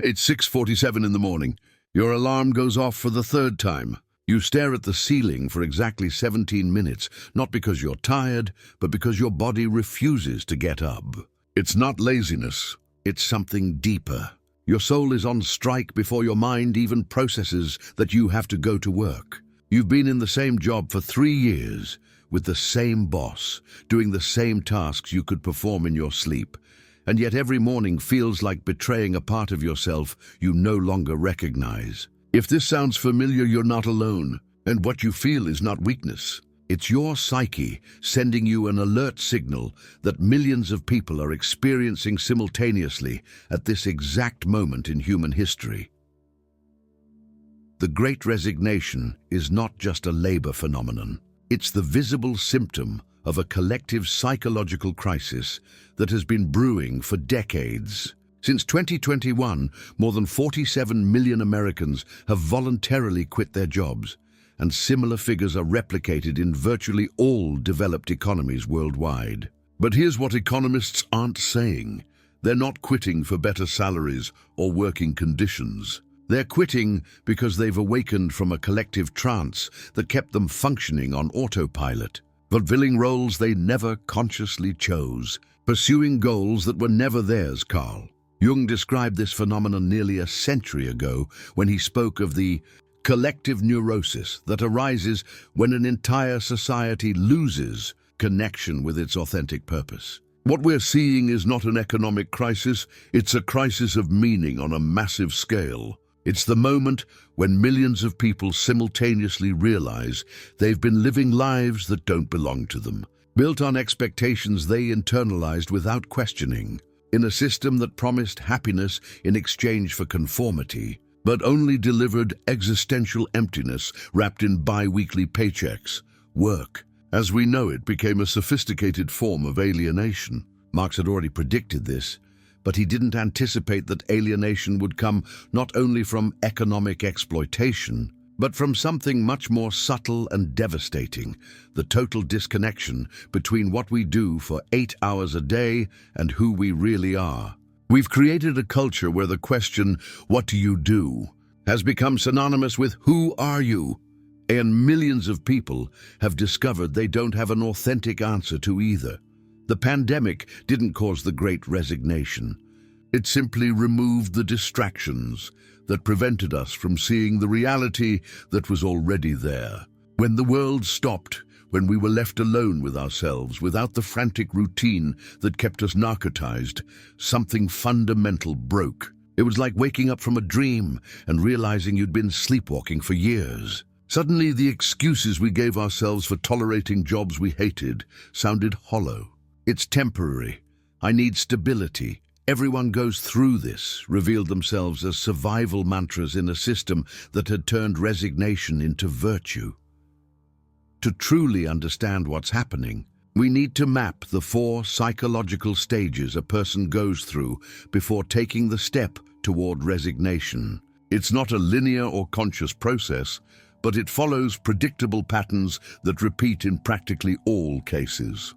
It's 6:47 in the morning. Your alarm goes off for the third time. You stare at the ceiling for exactly 17 minutes, not because you're tired, but because your body refuses to get up. It's not laziness. It's something deeper. Your soul is on strike before your mind even processes that you have to go to work. You've been in the same job for 3 years, with the same boss, doing the same tasks you could perform in your sleep. And yet every morning feels like betraying a part of yourself you no longer recognize. If this sounds familiar, you're not alone, and what you feel is not weakness. It's your psyche sending you an alert signal that millions of people are experiencing simultaneously at this exact moment in human history. The Great Resignation is not just a labor phenomenon. It's the visible symptom of a collective psychological crisis that has been brewing for decades. Since 2021, more than 47 million Americans have voluntarily quit their jobs, and similar figures are replicated in virtually all developed economies worldwide. But here's what economists aren't saying. They're not quitting for better salaries or working conditions. They're quitting because they've awakened from a collective trance that kept them functioning on autopilot, fulfilling roles they never consciously chose, pursuing goals that were never theirs, Carl. Jung described this phenomenon nearly a century ago when he spoke of the collective neurosis that arises when an entire society loses connection with its authentic purpose. What we're seeing is not an economic crisis, it's a crisis of meaning on a massive scale. It's the moment when millions of people simultaneously realize they've been living lives that don't belong to them, built on expectations they internalized without questioning, in a system that promised happiness in exchange for conformity, but only delivered existential emptiness wrapped in bi-weekly paychecks. Work, as we know it, became a sophisticated form of alienation. Marx had already predicted this, but he didn't anticipate that alienation would come not only from economic exploitation, but from something much more subtle and devastating, the total disconnection between what we do for 8 hours a day and who we really are. We've created a culture where the question, "What do you do?" has become synonymous with "Who are you?" And millions of people have discovered they don't have an authentic answer to either. The pandemic didn't cause the Great Resignation. It simply removed the distractions that prevented us from seeing the reality that was already there. When the world stopped, when we were left alone with ourselves, without the frantic routine that kept us narcotized, something fundamental broke. It was like waking up from a dream and realizing you'd been sleepwalking for years. Suddenly, the excuses we gave ourselves for tolerating jobs we hated sounded hollow. It's temporary. I need stability. Everyone goes through this, revealed themselves as survival mantras in a system that had turned resignation into virtue. To truly understand what's happening, we need to map the 4 psychological stages a person goes through before taking the step toward resignation. It's not a linear or conscious process, but it follows predictable patterns that repeat in practically all cases.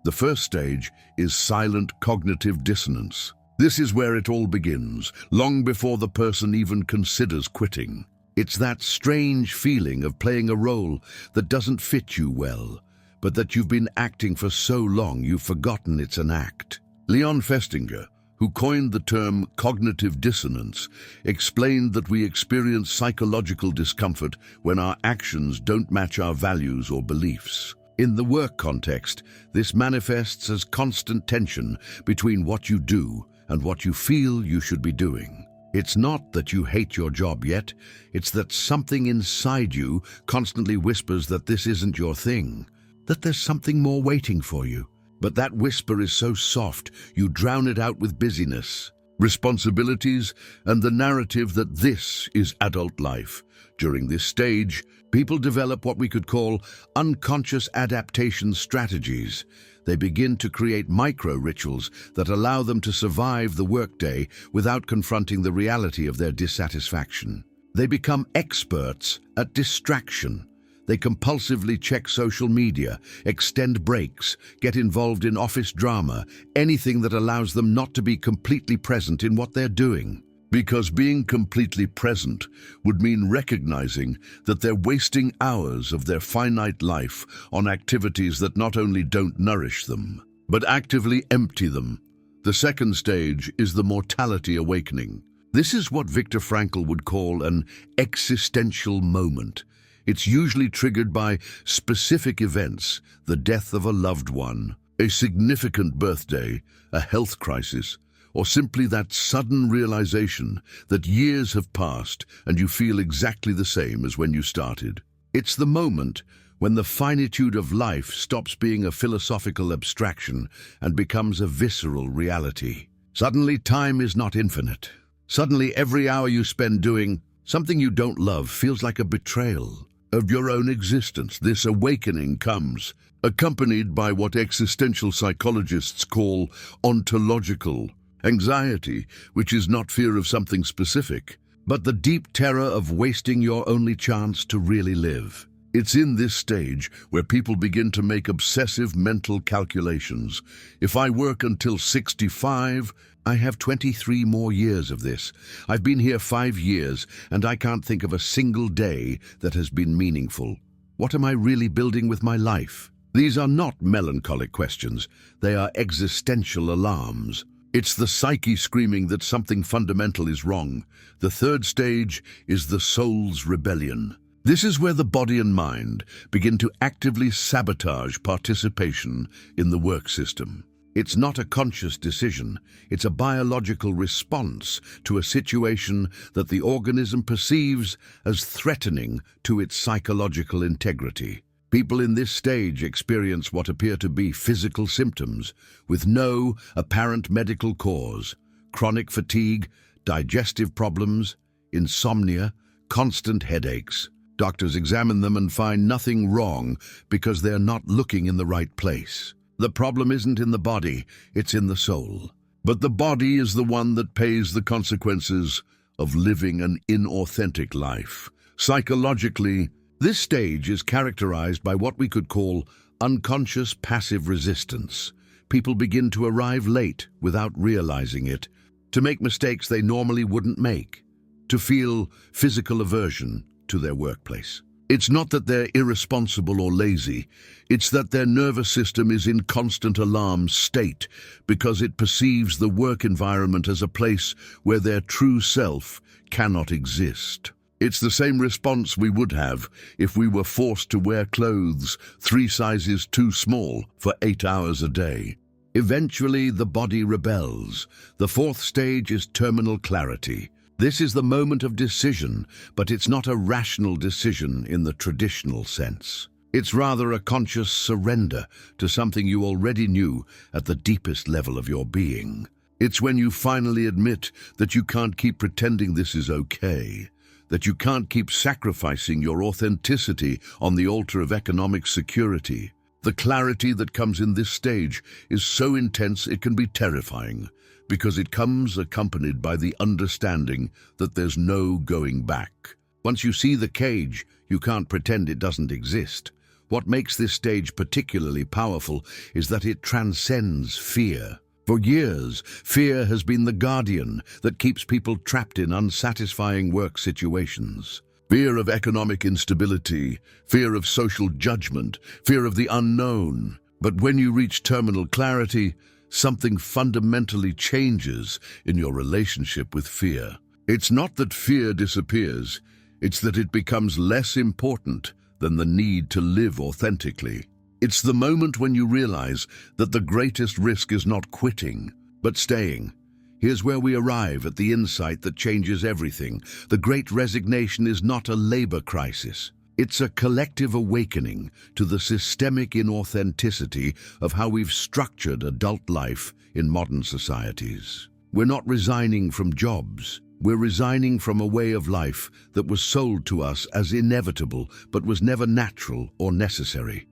The first stage is silent cognitive dissonance. This is where it all begins, long before the person even considers quitting. It's that strange feeling of playing a role that doesn't fit you well, but that you've been acting for so long you've forgotten it's an act. Leon Festinger, who coined the term cognitive dissonance, explained that we experience psychological discomfort when our actions don't match our values or beliefs. In the work context, this manifests as constant tension between what you do and what you feel you should be doing. It's not that you hate your job yet, it's that something inside you constantly whispers that this isn't your thing, that there's something more waiting for you. But that whisper is so soft, you drown it out with busyness, responsibilities, and the narrative that this is adult life. During this stage, people develop what we could call unconscious adaptation strategies. They begin to create micro-rituals that allow them to survive the workday without confronting the reality of their dissatisfaction. They become experts at distraction. They compulsively check social media, extend breaks, get involved in office drama, anything that allows them not to be completely present in what they're doing. Because being completely present would mean recognizing that they're wasting hours of their finite life on activities that not only don't nourish them, but actively empty them. The second stage is the mortality awakening. This is what Viktor Frankl would call an existential moment. It's usually triggered by specific events, the death of a loved one, a significant birthday, a health crisis, or simply that sudden realization that years have passed and you feel exactly the same as when you started. It's the moment when the finitude of life stops being a philosophical abstraction and becomes a visceral reality. Suddenly, time is not infinite. Suddenly, every hour you spend doing something you don't love feels like a betrayal of your own existence. This awakening comes accompanied by what existential psychologists call ontological anxiety, which is not fear of something specific, but the deep terror of wasting your only chance to really live. It's in this stage where people begin to make obsessive mental calculations. If I work until 65, I have 23 more years of this. I've been here 5 years, and I can't think of a single day that has been meaningful. What am I really building with my life? These are not melancholic questions. They are existential alarms. It's the psyche screaming that something fundamental is wrong. The third stage is the soul's rebellion. This is where the body and mind begin to actively sabotage participation in the work system. It's not a conscious decision. It's a biological response to a situation that the organism perceives as threatening to its psychological integrity. People in this stage experience what appear to be physical symptoms with no apparent medical cause: chronic fatigue, digestive problems, insomnia, constant headaches. Doctors examine them and find nothing wrong because they're not looking in the right place. The problem isn't in the body, it's in the soul. But the body is the one that pays the consequences of living an inauthentic life. Psychologically, this stage is characterized by what we could call unconscious passive resistance. People begin to arrive late without realizing it, to make mistakes they normally wouldn't make, to feel physical aversion to their workplace. It's not that they're irresponsible or lazy, it's that their nervous system is in constant alarm state because it perceives the work environment as a place where their true self cannot exist. It's the same response we would have if we were forced to wear clothes 3 sizes too small for 8 hours a day. Eventually, the body rebels. The fourth stage is terminal clarity. This is the moment of decision, but it's not a rational decision in the traditional sense. It's rather a conscious surrender to something you already knew at the deepest level of your being. It's when you finally admit that you can't keep pretending this is okay, that you can't keep sacrificing your authenticity on the altar of economic security. The clarity that comes in this stage is so intense it can be terrifying, because it comes accompanied by the understanding that there's no going back. Once you see the cage, you can't pretend it doesn't exist. What makes this stage particularly powerful is that it transcends fear. For years, fear has been the guardian that keeps people trapped in unsatisfying work situations. Fear of economic instability, fear of social judgment, fear of the unknown. But when you reach terminal clarity, something fundamentally changes in your relationship with fear. It's not that fear disappears, it's that it becomes less important than the need to live authentically. It's the moment when you realize that the greatest risk is not quitting, but staying. Here's where we arrive at the insight that changes everything. The Great Resignation is not a labor crisis. It's a collective awakening to the systemic inauthenticity of how we've structured adult life in modern societies. We're not resigning from jobs. We're resigning from a way of life that was sold to us as inevitable, but was never natural or necessary.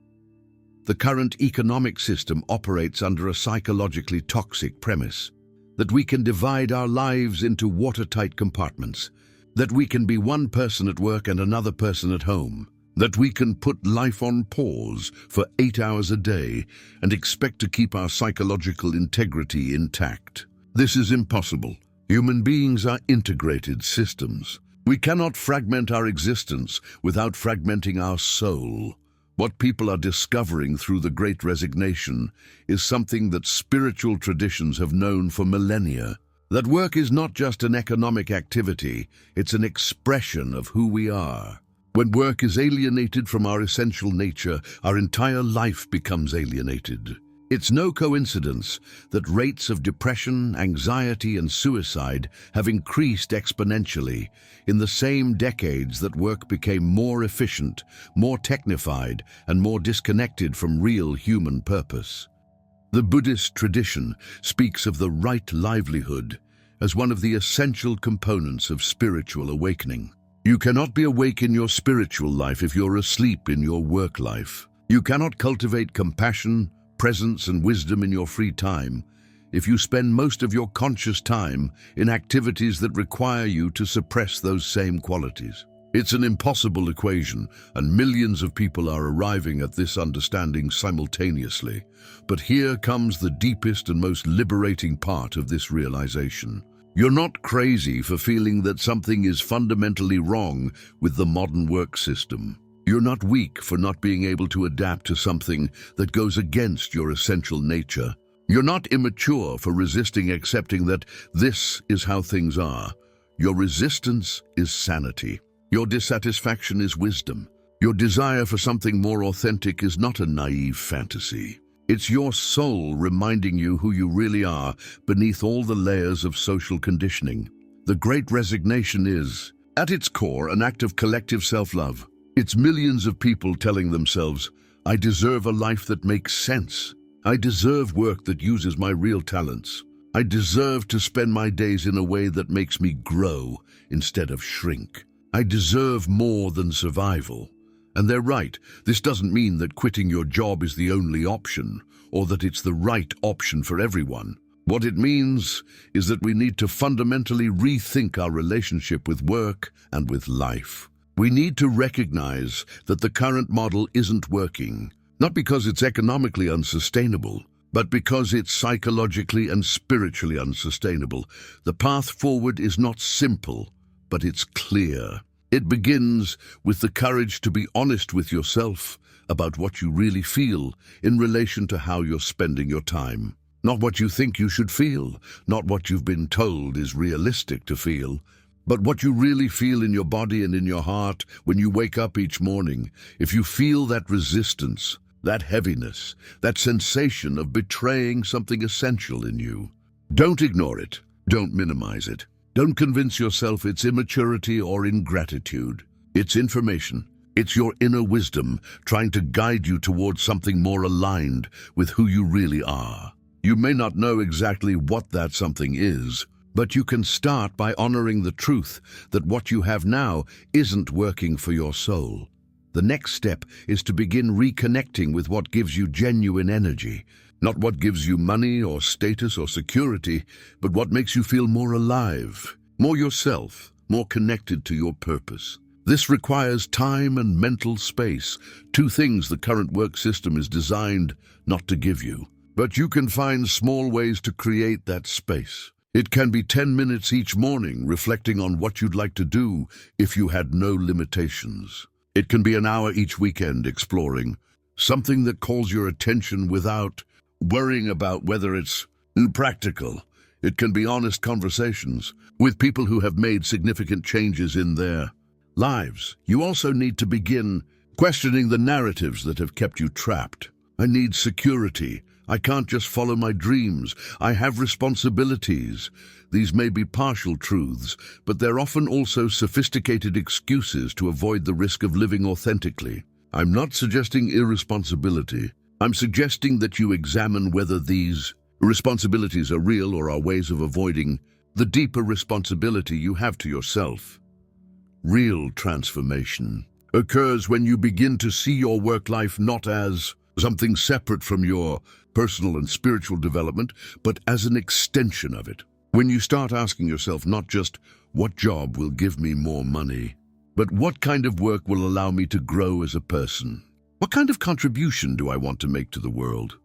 The current economic system operates under a psychologically toxic premise: that we can divide our lives into watertight compartments, that we can be one person at work and another person at home, that we can put life on pause for 8 hours a day and expect to keep our psychological integrity intact. This is impossible. Human beings are integrated systems. We cannot fragment our existence without fragmenting our soul. What people are discovering through the Great Resignation is something that spiritual traditions have known for millennia. That work is not just an economic activity, it's an expression of who we are. When work is alienated from our essential nature, our entire life becomes alienated. It's no coincidence that rates of depression, anxiety, and suicide have increased exponentially in the same decades that work became more efficient, more technified, and more disconnected from real human purpose. The Buddhist tradition speaks of the right livelihood as one of the essential components of spiritual awakening. You cannot be awake in your spiritual life if you're asleep in your work life. You cannot cultivate compassion, presence, and wisdom in your free time if you spend most of your conscious time in activities that require you to suppress those same qualities. It's an impossible equation, and millions of people are arriving at this understanding simultaneously. But here comes the deepest and most liberating part of this realization. You're not crazy for feeling that something is fundamentally wrong with the modern work system. You're not weak for not being able to adapt to something that goes against your essential nature. You're not immature for resisting accepting that this is how things are. Your resistance is sanity. Your dissatisfaction is wisdom. Your desire for something more authentic is not a naive fantasy. It's your soul reminding you who you really are beneath all the layers of social conditioning. The Great Resignation is, at its core, an act of collective self-love. It's millions of people telling themselves, I deserve a life that makes sense. I deserve work that uses my real talents. I deserve to spend my days in a way that makes me grow instead of shrink. I deserve more than survival. And they're right. This doesn't mean that quitting your job is the only option, or that it's the right option for everyone. What it means is that we need to fundamentally rethink our relationship with work and with life. We need to recognize that the current model isn't working, not because it's economically unsustainable, but because it's psychologically and spiritually unsustainable. The path forward is not simple, but it's clear. It begins with the courage to be honest with yourself about what you really feel in relation to how you're spending your time. Not what you think you should feel, not what you've been told is realistic to feel, but what you really feel in your body and in your heart when you wake up each morning. If you feel that resistance, that heaviness, that sensation of betraying something essential in you, don't ignore it. Don't minimize it. Don't convince yourself it's immaturity or ingratitude. It's information. It's your inner wisdom trying to guide you towards something more aligned with who you really are. You may not know exactly what that something is, but you can start by honoring the truth that what you have now isn't working for your soul. The next step is to begin reconnecting with what gives you genuine energy, not what gives you money or status or security, but what makes you feel more alive, more yourself, more connected to your purpose. This requires time and mental space, two things the current work system is designed not to give you. But you can find small ways to create that space. It can be 10 minutes each morning reflecting on what you'd like to do if you had no limitations. It can be an hour each weekend exploring something that calls your attention without worrying about whether it's practical. It can be honest conversations with people who have made significant changes in their lives. You also need to begin questioning the narratives that have kept you trapped. I need security. I can't just follow my dreams. I have responsibilities. These may be partial truths, but they're often also sophisticated excuses to avoid the risk of living authentically. I'm not suggesting irresponsibility. I'm suggesting that you examine whether these responsibilities are real or are ways of avoiding the deeper responsibility you have to yourself. Real transformation occurs when you begin to see your work life not as something separate from your personal and spiritual development, but as an extension of it. When you start asking yourself not just what job will give me more money, but what kind of work will allow me to grow as a person? What kind of contribution do I want to make to the world?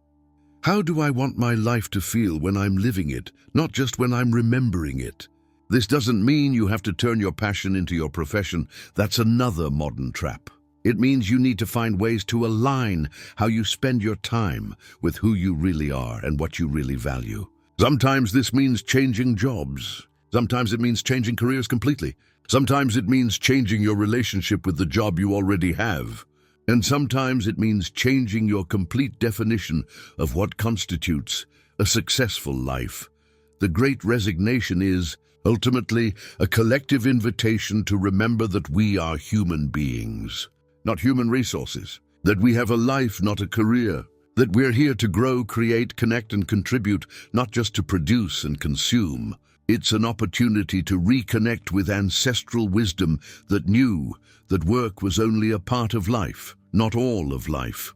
How do I want my life to feel when I'm living it, not just when I'm remembering it? This doesn't mean you have to turn your passion into your profession. That's another modern trap. It means you need to find ways to align how you spend your time with who you really are and what you really value. Sometimes this means changing jobs. Sometimes it means changing careers completely. Sometimes it means changing your relationship with the job you already have. And sometimes it means changing your complete definition of what constitutes a successful life. The Great Resignation is, ultimately, a collective invitation to remember that we are human beings, not human resources, that we have a life, not a career, that we're here to grow, create, connect, and contribute, not just to produce and consume. It's an opportunity to reconnect with ancestral wisdom that knew that work was only a part of life, not all of life.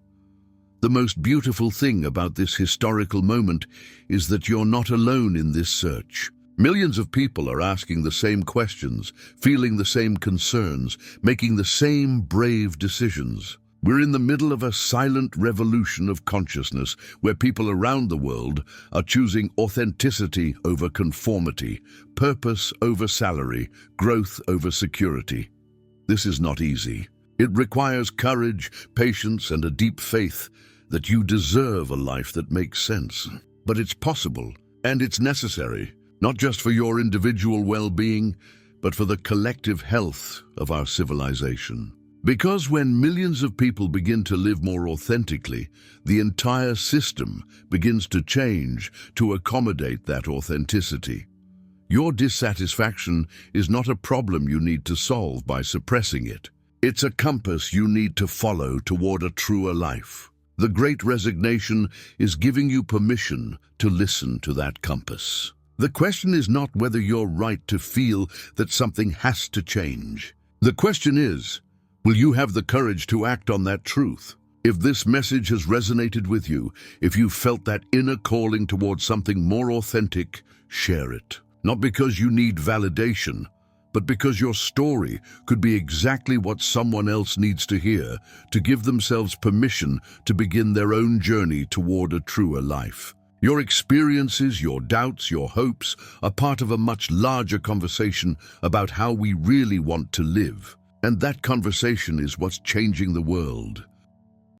The most beautiful thing about this historical moment is that you're not alone in this search. Millions of people are asking the same questions, feeling the same concerns, making the same brave decisions. We're in the middle of a silent revolution of consciousness where people around the world are choosing authenticity over conformity, purpose over salary, growth over security. This is not easy. It requires courage, patience, and a deep faith that you deserve a life that makes sense. But it's possible, and it's necessary, not just for your individual well-being, but for the collective health of our civilization. Because when millions of people begin to live more authentically, the entire system begins to change to accommodate that authenticity. Your dissatisfaction is not a problem you need to solve by suppressing it. It's a compass you need to follow toward a truer life. The Great Resignation is giving you permission to listen to that compass. The question is not whether you're right to feel that something has to change. The question is, will you have the courage to act on that truth? If this message has resonated with you, if you felt that inner calling towards something more authentic, share it. Not because you need validation, but because your story could be exactly what someone else needs to hear to give themselves permission to begin their own journey toward a truer life. Your experiences, your doubts, your hopes are part of a much larger conversation about how we really want to live. And that conversation is what's changing the world.